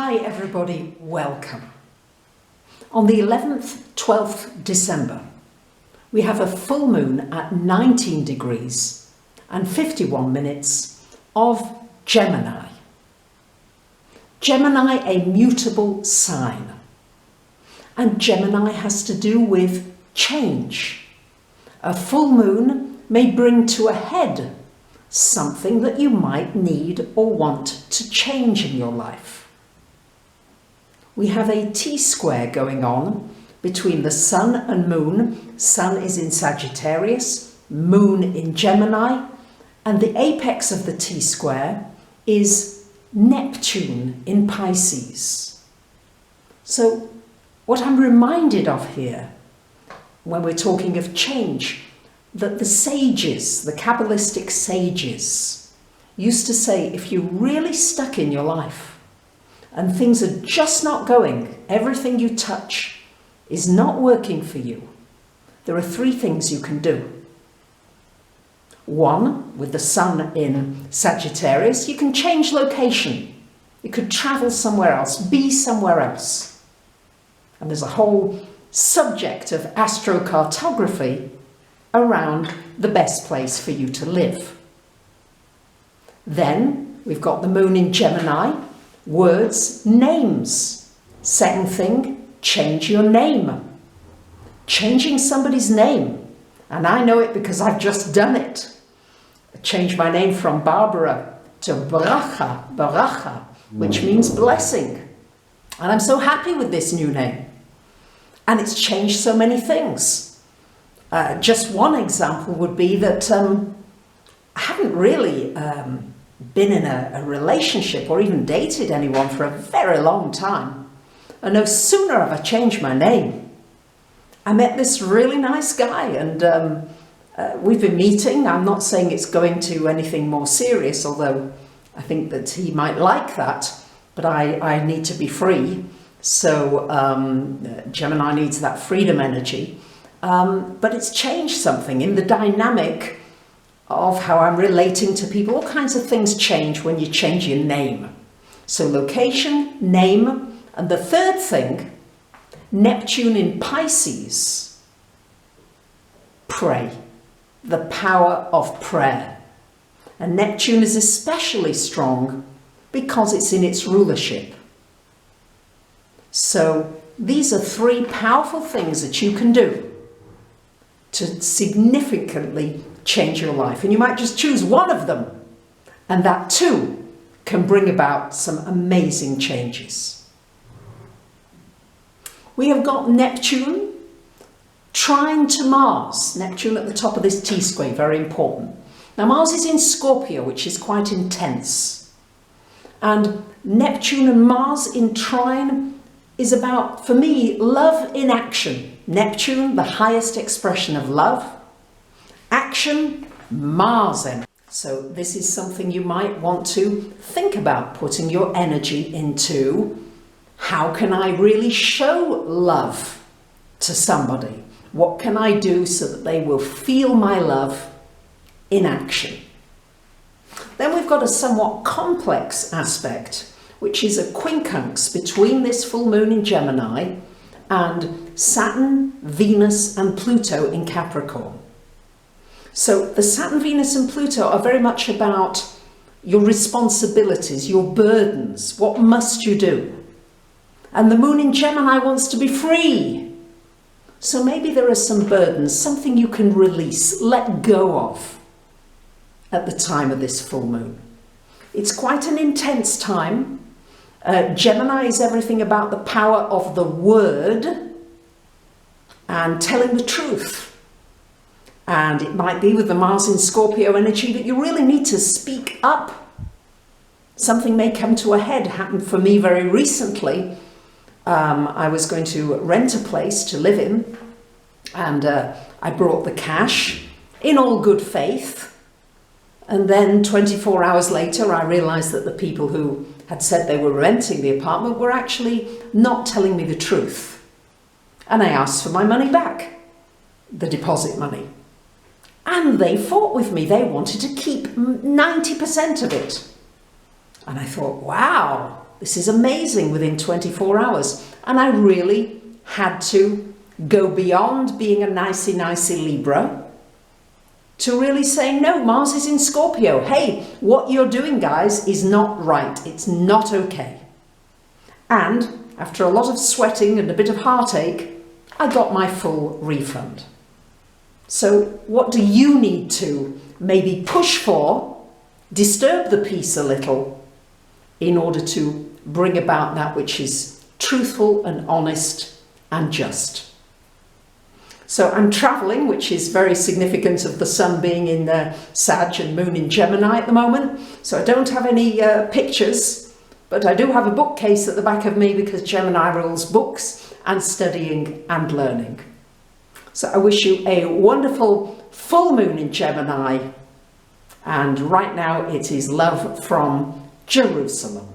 Hi everybody, welcome. On the 11th, 12th December, we have a full moon at 19 degrees and 51 minutes of Gemini. Gemini, a mutable sign. And Gemini has to do with change. A full moon may bring to a head something that you might need or want to change in your life. We have a Tsquare going on between the Sun and Moon. Sun is in Sagittarius, Moon in Gemini, and the apex of the Tsquare is Neptune in Pisces. So what I'm reminded of here, when we're talking of change, that the sages, the Kabbalistic sages, used to say, if you're really stuck in your life and things are just not going, everything you touch is not working for you, there are three things you can do. One, with the Sun in Sagittarius, you can change location. You could travel somewhere else, be somewhere else. And there's a whole subject of astrocartography around the best place for you to live. Then we've got the Moon in Gemini, words, names. Second thing, change your name. Changing somebody's name. And I know it because I've just done it. I changed my name from Barbara to Baracha, which means blessing. And I'm so happy with this new name. And it's changed so many things. Just one example would be that I haven't really been in a relationship or even dated anyone for a very long time. And no sooner have I changed my name, I met this really nice guy, and we've been meeting. I'm not saying it's going to anything more serious, although I think that he might like that, but I need to be free. So Gemini needs that freedom energy. But it's changed something in the dynamic of how I'm relating to people. All kinds of things change when you change your name. So location, name, and the third thing, Neptune in Pisces, pray, the power of prayer. And Neptune is especially strong because it's in its rulership. So these are three powerful things that you can do to significantly change your life. And you might just choose one of them, and that too can bring about some amazing changes. We have got Neptune trine to Mars. Neptune at the top of this T-square, very important. Now Mars is in Scorpio, which is quite intense. And Neptune and Mars in trine is about, for me, love in action. Neptune, the highest expression of love. Action, Mars. So this is something you might want to think about, putting your energy into. How can I really show love to somebody? What can I do so that they will feel my love in action? Then we've got a somewhat complex aspect, which is a quincunx between this full moon in Gemini and Saturn, Venus and Pluto in Capricorn. So the Saturn, Venus and Pluto are very much about your responsibilities, your burdens. What must you do? And the moon in Gemini wants to be free. So maybe there are some burdens, something you can release, let go of at the time of this full moon. It's quite an intense time. Gemini is everything about the power of the word and telling the truth. And it might be with the Mars in Scorpio energy that you really need to speak up. Something may come to a head. Happened for me very recently. I was going to rent a place to live in, and I brought the cash in all good faith. And then 24 hours later, I realized that the people who had said they were renting the apartment were actually not telling me the truth. And I asked for my money back, the deposit money. And they fought with me. They wanted to keep 90% of it. And I thought, wow, this is amazing within 24 hours. And I really had to go beyond being a nicey Libra to really say, no, Mars is in Scorpio. Hey, what you're doing, guys, is not right. It's not okay. And after a lot of sweating and a bit of heartache, I got my full refund. So what do you need to maybe push for, disturb the peace a little, in order to bring about that which is truthful and honest and just? So I'm travelling, which is very significant of the sun being in Sag and moon in Gemini at the moment. So I don't have any pictures, but I do have a bookcase at the back of me because Gemini rules books and studying and learning. So I wish you a wonderful full moon in Gemini. And right now it is love from Jerusalem.